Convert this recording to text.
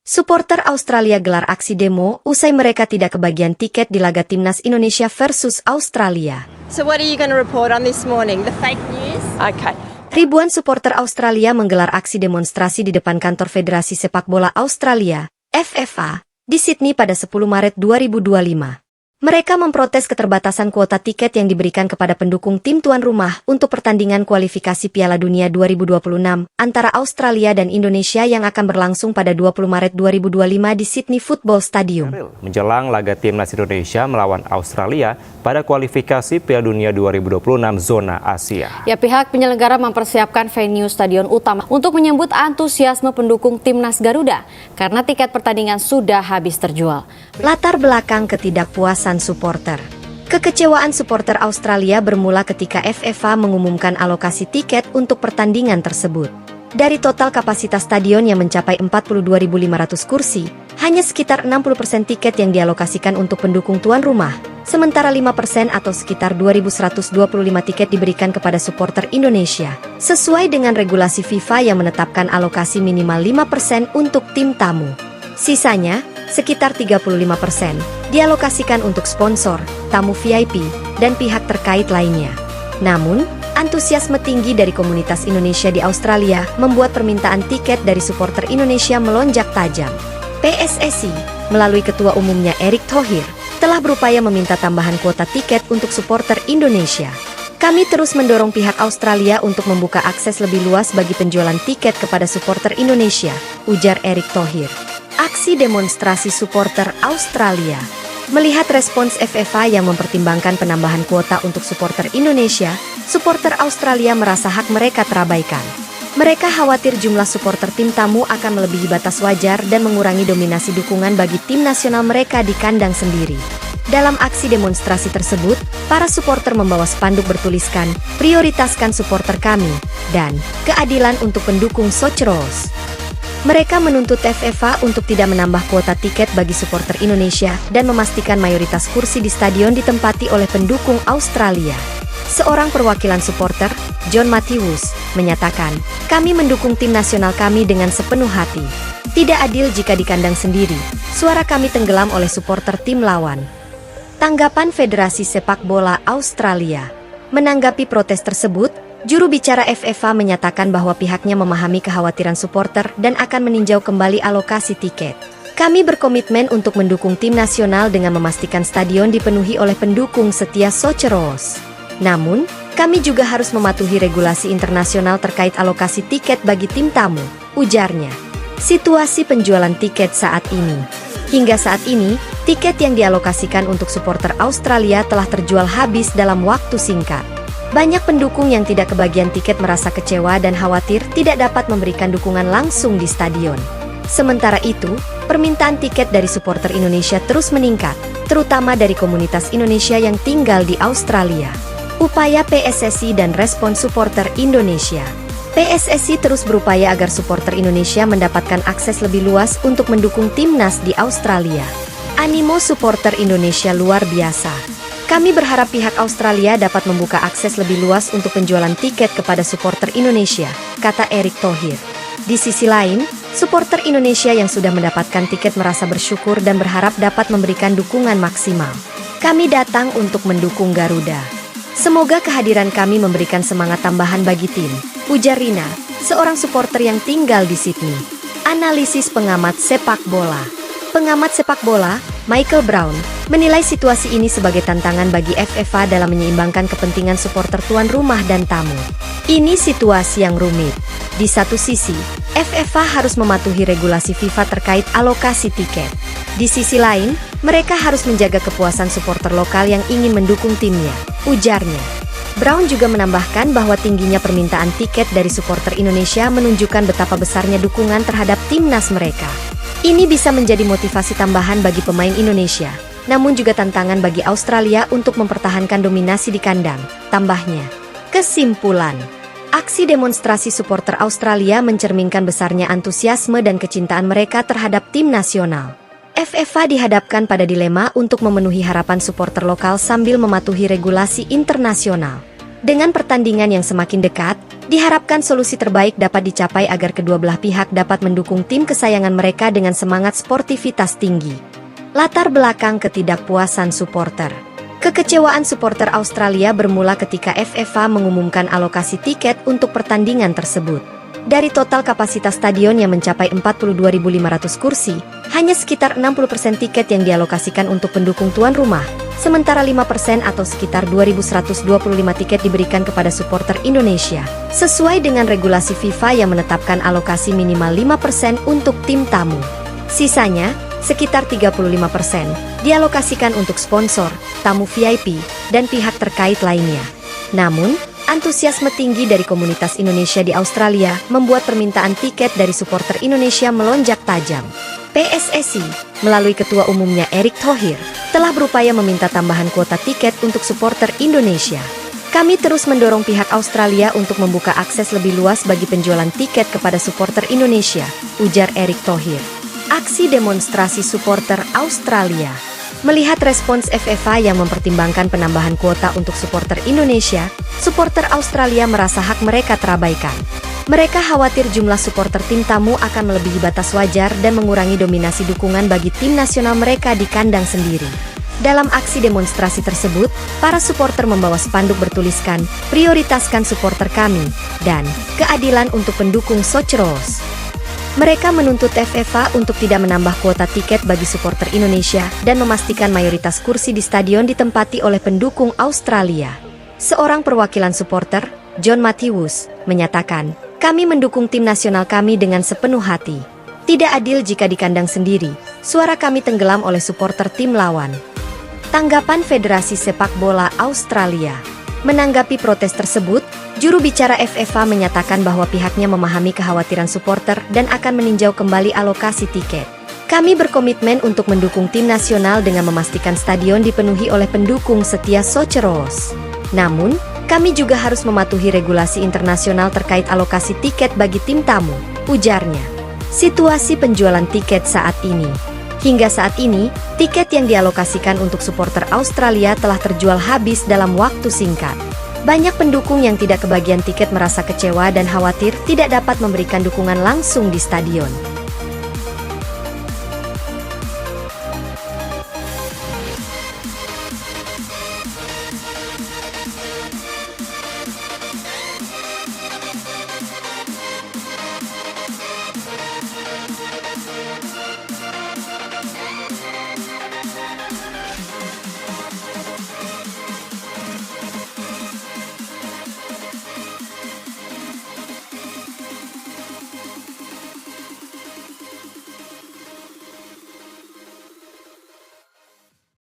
Supporter Australia gelar aksi demo usai mereka tidak kebagian tiket di laga Timnas Indonesia versus Australia. So what are you going to report on this morning? The fake news? Okay. Ribuan supporter Australia menggelar aksi demonstrasi di depan kantor Federasi Sepak Bola Australia, FFA, di Sydney pada 10 Maret 2025. Mereka memprotes keterbatasan kuota tiket yang diberikan kepada pendukung tim tuan rumah untuk pertandingan kualifikasi Piala Dunia 2026 antara Australia dan Indonesia yang akan berlangsung pada 20 Maret 2025 di Sydney Football Stadium. Menjelang laga Timnas Indonesia melawan Australia pada kualifikasi Piala Dunia 2026 zona Asia. Ya, pihak penyelenggara mempersiapkan venue stadion utama untuk menyambut antusiasme pendukung Timnas Garuda karena tiket pertandingan sudah habis terjual. Latar belakang ketidakpuasan supporter. Kekecewaan supporter Australia bermula ketika FFA mengumumkan alokasi tiket untuk pertandingan tersebut. Dari total kapasitas stadion yang mencapai 42.500 kursi, hanya sekitar 60% tiket yang dialokasikan untuk pendukung tuan rumah, sementara 5% atau sekitar 2.125 tiket diberikan kepada supporter Indonesia, sesuai dengan regulasi FIFA yang menetapkan alokasi minimal 5% untuk tim tamu. Sisanya, sekitar 35%, dialokasikan untuk sponsor, tamu VIP, dan pihak terkait lainnya. Namun, antusiasme tinggi dari komunitas Indonesia di Australia membuat permintaan tiket dari supporter Indonesia melonjak tajam. PSSI, melalui ketua umumnya Erick Thohir, telah berupaya meminta tambahan kuota tiket untuk supporter Indonesia. Kami terus mendorong pihak Australia untuk membuka akses lebih luas bagi penjualan tiket kepada supporter Indonesia, ujar Erick Thohir. Aksi demonstrasi supporter Australia. Melihat respons FFA yang mempertimbangkan penambahan kuota untuk supporter Indonesia, supporter Australia merasa hak mereka terabaikan. Mereka khawatir jumlah supporter tim tamu akan melebihi batas wajar dan mengurangi dominasi dukungan bagi tim nasional mereka di kandang sendiri. Dalam aksi demonstrasi tersebut, para supporter membawa spanduk bertuliskan, "Prioritaskan supporter kami," dan "Keadilan untuk pendukung Socceroos." Mereka menuntut FFA untuk tidak menambah kuota tiket bagi supporter Indonesia dan memastikan mayoritas kursi di stadion ditempati oleh pendukung Australia. Seorang perwakilan supporter, John Matthews, menyatakan, "Kami mendukung tim nasional kami dengan sepenuh hati. Tidak adil jika di kandang sendiri, suara kami tenggelam oleh supporter tim lawan." Tanggapan Federasi Sepak Bola Australia. Menanggapi protes tersebut, juru bicara FFA menyatakan bahwa pihaknya memahami kekhawatiran supporter dan akan meninjau kembali alokasi tiket. "Kami berkomitmen untuk mendukung tim nasional dengan memastikan stadion dipenuhi oleh pendukung setia Socceroos. Namun, kami juga harus mematuhi regulasi internasional terkait alokasi tiket bagi tim tamu," ujarnya. Situasi penjualan tiket saat ini. Hingga saat ini, tiket yang dialokasikan untuk supporter Australia telah terjual habis dalam waktu singkat. Banyak pendukung yang tidak kebagian tiket merasa kecewa dan khawatir tidak dapat memberikan dukungan langsung di stadion. Sementara itu, permintaan tiket dari supporter Indonesia terus meningkat, terutama dari komunitas Indonesia yang tinggal di Australia. Upaya PSSI dan respon supporter Indonesia. PSSI terus berupaya agar supporter Indonesia mendapatkan akses lebih luas untuk mendukung timnas di Australia. Animo supporter Indonesia luar biasa. "Kami berharap pihak Australia dapat membuka akses lebih luas untuk penjualan tiket kepada supporter Indonesia," kata Erick Thohir. Di sisi lain, supporter Indonesia yang sudah mendapatkan tiket merasa bersyukur dan berharap dapat memberikan dukungan maksimal. "Kami datang untuk mendukung Garuda. Semoga kehadiran kami memberikan semangat tambahan bagi tim," ujar Rina, seorang supporter yang tinggal di Sydney. Analisis pengamat sepak bola. Pengamat sepak bola, Michael Brown, menilai situasi ini sebagai tantangan bagi FFA dalam menyeimbangkan kepentingan supporter tuan rumah dan tamu. Ini situasi yang rumit. Di satu sisi, FFA harus mematuhi regulasi FIFA terkait alokasi tiket. Di sisi lain, mereka harus menjaga kepuasan supporter lokal yang ingin mendukung timnya, ujarnya. Brown juga menambahkan bahwa tingginya permintaan tiket dari supporter Indonesia menunjukkan betapa besarnya dukungan terhadap timnas mereka. Ini bisa menjadi motivasi tambahan bagi pemain Indonesia, namun juga tantangan bagi Australia untuk mempertahankan dominasi di kandang, tambahnya. Kesimpulan, aksi demonstrasi supporter Australia mencerminkan besarnya antusiasme dan kecintaan mereka terhadap tim nasional. FFA dihadapkan pada dilema untuk memenuhi harapan supporter lokal sambil mematuhi regulasi internasional. Dengan pertandingan yang semakin dekat, diharapkan solusi terbaik dapat dicapai agar kedua belah pihak dapat mendukung tim kesayangan mereka dengan semangat sportivitas tinggi. Latar belakang ketidakpuasan supporter. Kekecewaan supporter Australia bermula ketika FFA mengumumkan alokasi tiket untuk pertandingan tersebut. Dari total kapasitas stadion yang mencapai 42.500 kursi, hanya sekitar 60% tiket yang dialokasikan untuk pendukung tuan rumah, sementara 5% atau sekitar 2.125 tiket diberikan kepada supporter Indonesia, sesuai dengan regulasi FIFA yang menetapkan alokasi minimal 5% untuk tim tamu. Sisanya, sekitar 35%, dialokasikan untuk sponsor, tamu VIP, dan pihak terkait lainnya. Namun, antusiasme tinggi dari komunitas Indonesia di Australia membuat permintaan tiket dari supporter Indonesia melonjak tajam. PSSI, melalui ketua umumnya Erick Thohir, telah berupaya meminta tambahan kuota tiket untuk supporter Indonesia. Kami terus mendorong pihak Australia untuk membuka akses lebih luas bagi penjualan tiket kepada supporter Indonesia, ujar Erick Thohir. Aksi demonstrasi supporter Australia. Melihat respons FFA yang mempertimbangkan penambahan kuota untuk supporter Indonesia, supporter Australia merasa hak mereka terabaikan. Mereka khawatir jumlah supporter tim tamu akan melebihi batas wajar dan mengurangi dominasi dukungan bagi tim nasional mereka di kandang sendiri. Dalam aksi demonstrasi tersebut, para supporter membawa spanduk bertuliskan, "Prioritaskan supporter kami," dan "Keadilan untuk pendukung Socceroos." Mereka menuntut FFA untuk tidak menambah kuota tiket bagi supporter Indonesia dan memastikan mayoritas kursi di stadion ditempati oleh pendukung Australia. Seorang perwakilan supporter, John Matthews, menyatakan, "Kami mendukung tim nasional kami dengan sepenuh hati. Tidak adil jika di kandang sendiri, suara kami tenggelam oleh supporter tim lawan." Tanggapan Federasi Sepak Bola Australia. Menanggapi protes tersebut, juru bicara FFA menyatakan bahwa pihaknya memahami kekhawatiran supporter dan akan meninjau kembali alokasi tiket. "Kami berkomitmen untuk mendukung tim nasional dengan memastikan stadion dipenuhi oleh pendukung setia Socceroos. Namun, kami juga harus mematuhi regulasi internasional terkait alokasi tiket bagi tim tamu," ujarnya. Situasi penjualan tiket saat ini. Hingga saat ini, tiket yang dialokasikan untuk supporter Australia telah terjual habis dalam waktu singkat. Banyak pendukung yang tidak kebagian tiket merasa kecewa dan khawatir tidak dapat memberikan dukungan langsung di stadion.